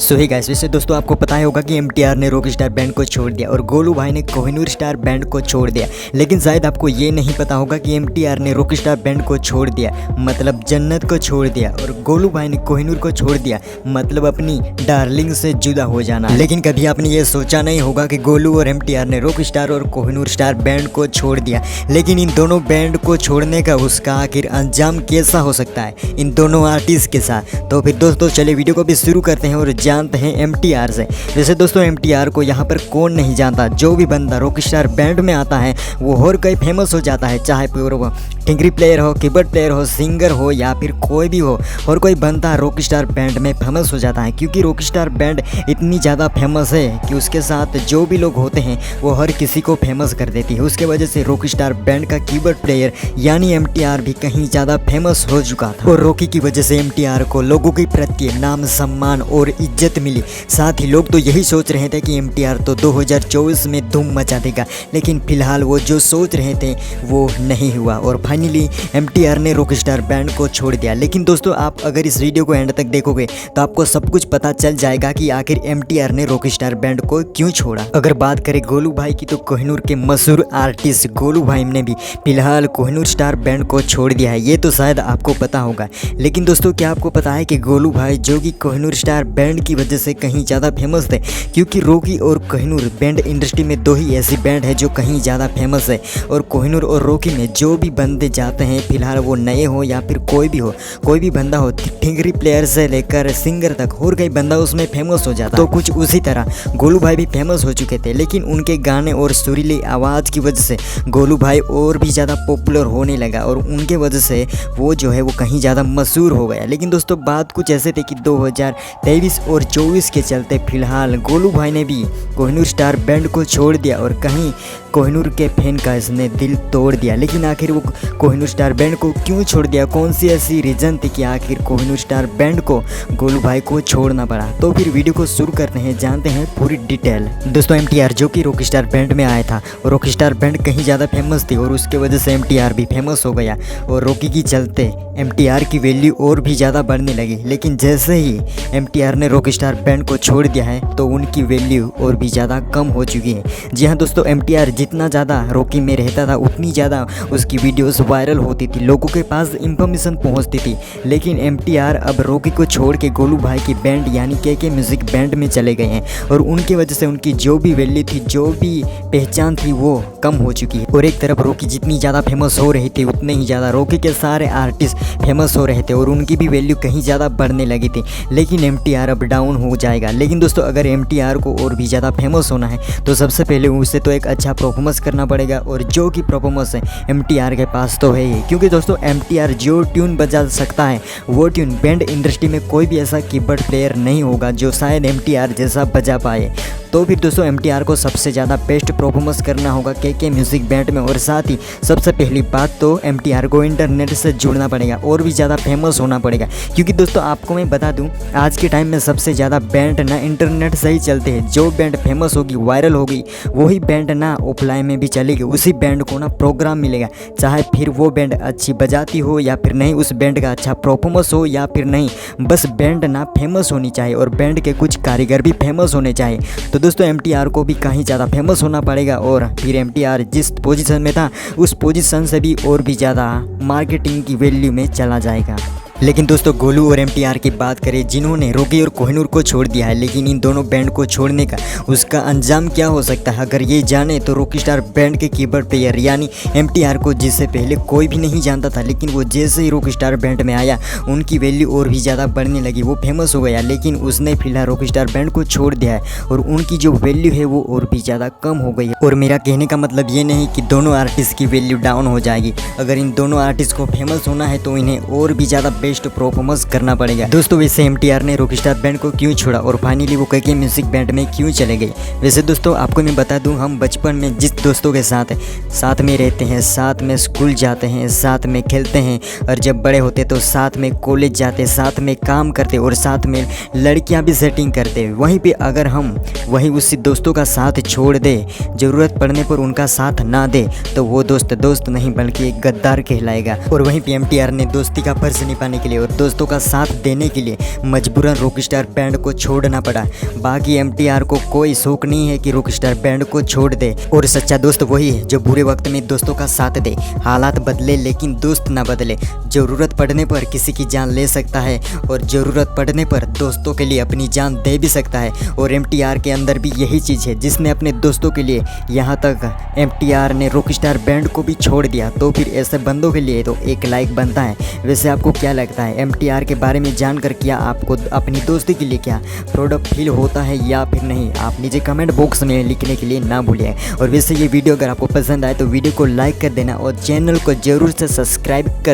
सो hey guys, वैसे दोस्तों आपको पता ही होगा कि एमटीआर ने रॉकस्टार बैंड को छोड़ दिया और गोलू भाई ने कोहिनूर स्टार बैंड को छोड़ दिया। लेकिन शायद आपको ये नहीं पता होगा कि एमटीआर ने रॉकस्टार बैंड को छोड़ दिया मतलब जन्नत को छोड़ दिया, और गोलू भाई ने कोहिनूर को छोड़ दिया मतलब अपनी डार्लिंग से जुदा हो जाना। लेकिन कभी आपने ये सोचा नहीं होगा कि गोलू और एमटीआर ने रॉकस्टार और कोहिनूर स्टार बैंड को छोड़ दिया, लेकिन इन दोनों बैंड को छोड़ने का उसका आखिर अंजाम कैसा हो सकता है इन दोनों आर्टिस्ट के साथ। तो फिर दोस्तों चलिए वीडियो को भी शुरू करते हैं और जानते हैं एमटीआर से। वैसे दोस्तों एमटीआर को यहाँ पर कौन नहीं जानता, जो भी बंदा रॉकस्टार बैंड में आता है वो और कहीं फेमस हो जाता है, चाहे फिर वो टिंगरी प्लेयर हो, कीबोर्ड प्लेयर हो, सिंगर हो या फिर कोई भी हो, और कोई बंदा रॉकस्टार बैंड में फेमस हो जाता है। क्योंकि रॉकस्टार बैंड इतनी ज़्यादा फेमस है कि उसके साथ जो भी लोग होते हैं वो हर किसी को फेमस कर देती है। उसके वजह से रॉकस्टार बैंड का कीबोर्ड प्लेयर यानी एमटीआर भी कहीं ज़्यादा फेमस हो चुका था, और रॉकी की वजह से एमटीआर को लोगों के प्रति नाम सम्मान और इज्जत मिली। साथ ही लोग तो यही सोच रहे थे कि एमटीआर तो 2024 में धूम मचा देगा, लेकिन फिलहाल वो जो सोच रहे थे वो नहीं हुआ और फाइनली एमटीआर ने रॉकस्टार बैंड को छोड़ दिया। लेकिन दोस्तों आप अगर इस वीडियो को एंड तक देखोगे तो आपको सब कुछ पता चल जाएगा कि आखिर एमटीआर ने रॉकस्टार बैंड को क्यों छोड़ा। अगर बात करें गोलू भाई की तो कोहिनूर के मशहूर आर्टिस्ट गोलू भाई ने भी फिलहाल कोहिनूर स्टार बैंड को छोड़ दिया है, ये तो शायद आपको पता होगा। लेकिन दोस्तों क्या आपको पता है कि गोलू भाई जो कि कोहिनूर स्टार बैंड की वजह से कहीं ज़्यादा फेमस थे, क्योंकि रॉकी और कोहिनूर बैंड इंडस्ट्री में दो ही ऐसी बैंड है जो कहीं ज़्यादा फेमस है, और कोहिनूर और रॉकी में जो भी बंदे जाते हैं फिलहाल वो नए हो या फिर कोई भी बंदा हो, ठिंगरी प्लेयर से लेकर सिंगर तक और कई बंदा उसमें फेमस हो जाता। तो कुछ उसी तरह गोलू भाई भी फेमस हो चुके थे, लेकिन उनके गाने और सुरीली आवाज़ की वजह से गोलू भाई और भी ज़्यादा पॉपुलर होने लगा और उनके वजह से वो जो है वो कहीं ज़्यादा मशहूर हो गया। लेकिन दोस्तों बात कुछ ऐसे थे कि 2023 और 24 के चलते फिलहाल गोलू भाई ने भी कोहिनूर स्टार बैंड को छोड़ दिया और कहीं कोहिनूर के फैन का इसने दिल तोड़ दिया। लेकिन आखिर वो कोहिनूर स्टार बैंड को क्यों छोड़ दिया, कौन सी ऐसी रीज़न थी कि आखिर कोहिनूर स्टार बैंड को गोलू भाई को छोड़ना पड़ा। तो फिर वीडियो को शुरू करते हैं, जानते हैं पूरी डिटेल। दोस्तों एमटीआर जो कि रॉकस्टार बैंड में आया था, रॉकस्टार बैंड कहीं ज़्यादा फेमस थी और उसके वजह से एमटीआर भी फेमस हो गया और रॉकी की चलते एमटीआर की वैल्यू और भी ज़्यादा बढ़ने लगी। लेकिन जैसे ही एमटीआर ने रॉकस्टार बैंड को छोड़ दिया है तो उनकी वैल्यू और भी ज़्यादा कम हो चुकी है। जी हाँ दोस्तों, एमटीआर जितना ज़्यादा रॉकी में रहता था उतनी ज़्यादा उसकी वीडियोस वायरल होती थी, लोगों के पास इंफॉर्मेशन पहुंचती थी। लेकिन एमटीआर अब रॉकी को छोड़ के गोलू भाई की बैंड यानी के म्यूज़िक बैंड में चले गए हैं और उनकी वजह से उनकी जो भी वैल्यू थी, जो भी पहचान थी वो कम हो चुकी है। और एक तरफ रॉकी जितनी ज़्यादा फेमस हो रही थी उतने ही ज़्यादा रॉकी के सारे आर्टिस्ट फेमस हो रहे थे और उनकी भी वैल्यू कहीं ज़्यादा बढ़ने लगी थी। लेकिन एमटीआर अब डाउन हो जाएगा। लेकिन दोस्तों अगर एमटीआर को और भी ज़्यादा फेमस होना है तो सबसे पहले उसे तो एक अच्छा परफॉर्मेंस करना पड़ेगा, और जो कि परफॉर्मेंस है एमटीआर के पास तो है ही। क्योंकि दोस्तों एमटीआर जो ट्यून बजा सकता है वो ट्यून बैंड इंडस्ट्री में कोई भी ऐसा कीबोर्ड प्लेयर नहीं होगा जो शायद एमटीआर जैसा बजा पाए। तो फिर दोस्तों एमटीआर को सबसे ज़्यादा बेस्ट परफॉर्मेंस करना होगा के म्यूज़िक बैंड में, और साथ ही सबसे पहली बात तो एमटीआर को इंटरनेट से जुड़ना पड़ेगा और भी ज़्यादा फेमस होना पड़ेगा। क्योंकि दोस्तों आपको मैं बता दूं आज के टाइम में सबसे ज़्यादा बैंड ना इंटरनेट से ही चलते हैं। जो बैंड फेमस होगी, वायरल होगी, वही बैंड ना ऑफलाइन में भी चलेगी, उसी बैंड को ना प्रोग्राम मिलेगा, चाहे फिर वो बैंड अच्छी बजाती हो या फिर नहीं, उस बैंड का अच्छा परफॉर्मेंस हो या फिर नहीं, बस बैंड ना फेमस होनी चाहिए और बैंड के कुछ कारीगर भी फेमस होने चाहिए। तो दोस्तों एमटीआर को भी कहीं ज़्यादा फेमस होना पड़ेगा और फिर एमटीआर जिस पोजीशन में था उस पोजीशन से भी और भी ज़्यादा मार्केटिंग की वैल्यू में चला जाएगा। लेकिन दोस्तों गोलू और एमटीआर की बात करें जिन्होंने रॉकी और कोहिनूर को छोड़ दिया है, लेकिन इन दोनों बैंड को छोड़ने का उसका अंजाम क्या हो सकता है अगर ये जाने तो रॉकस्टार बैंड के कीबोर्ड प्लेयर यानी एमटीआर को जिससे पहले कोई भी नहीं जानता था, लेकिन वो जैसे ही रॉकस्टार बैंड में आया उनकी वैल्यू और भी ज़्यादा बढ़ने लगी, वो फेमस हो गया। लेकिन उसने फिलहाल रॉकस्टार बैंड को छोड़ दिया है और उनकी जो वैल्यू है वो और भी ज़्यादा कम हो गई है। और मेरा कहने का मतलब ये नहीं कि दोनों आर्टिस्ट की वैल्यू डाउन हो जाएगी। अगर इन दोनों आर्टिस्ट को फेमस होना है तो इन्हें और भी ज़्यादा बेस्ट परफॉर्मेंस करना पड़ेगा। दोस्तों वैसे एमटीआर ने रॉकस्टार बैंड को क्यों छोड़ा और फाइनली वो के म्यूज़िक बैंड में क्यों चले गए। वैसे दोस्तों आपको मैं बता दूं, हम बचपन में जिस दोस्तों के साथ में रहते हैं, साथ में स्कूल जाते हैं, साथ में खेलते हैं, और जब बड़े होते तो साथ में कॉलेज जाते, साथ में काम करते और साथ में लड़कियां भी सेटिंग करते, वहीं पे अगर हम वहीं उसी दोस्तों का साथ छोड़ दे, ज़रूरत पड़ने पर उनका साथ ना दे, तो वो दोस्त नहीं बल्कि एक गद्दार कहलाएगा। और वहीं पे एमटीआर ने दोस्ती का फर्ज निभाने के लिए और दोस्तों का साथ देने के लिए मजबूरन रॉकस्टार बैंड को छोड़ना पड़ा। बाकी एमटीआर को कोई शौक नहीं है कि रॉकस्टार बैंड को छोड़ दे, और सच्चा दोस्त वही है जो बुरे वक्त में दोस्तों का साथ दे। हालात बदले लेकिन दोस्त ना बदले। ज़रूरत पड़ने पर किसी की जान ले सकता है और ज़रूरत पड़ने पर दोस्तों के लिए अपनी जान दे भी सकता है, और एमटीआर के अंदर भी यही चीज़ है। जिसने अपने दोस्तों के लिए यहाँ तक एमटीआर ने रॉकस्टार बैंड को भी छोड़ दिया, तो फिर ऐसे बंदों के लिए तो एक लाइक बनता है। वैसे आपको क्या लगता है एमटीआर के बारे में जानकर, क्या आपको अपनी दोस्ती के लिए क्या प्राउड फील होता है या फिर नहीं? आप नीचे कमेंट बॉक्स में लिखने के लिए ना भूलिए। और वैसे ये वीडियो अगर आपको पसंद आए तो वीडियो को लाइक कर देना और चैनल को ज़रूर से सब्सक्राइब कर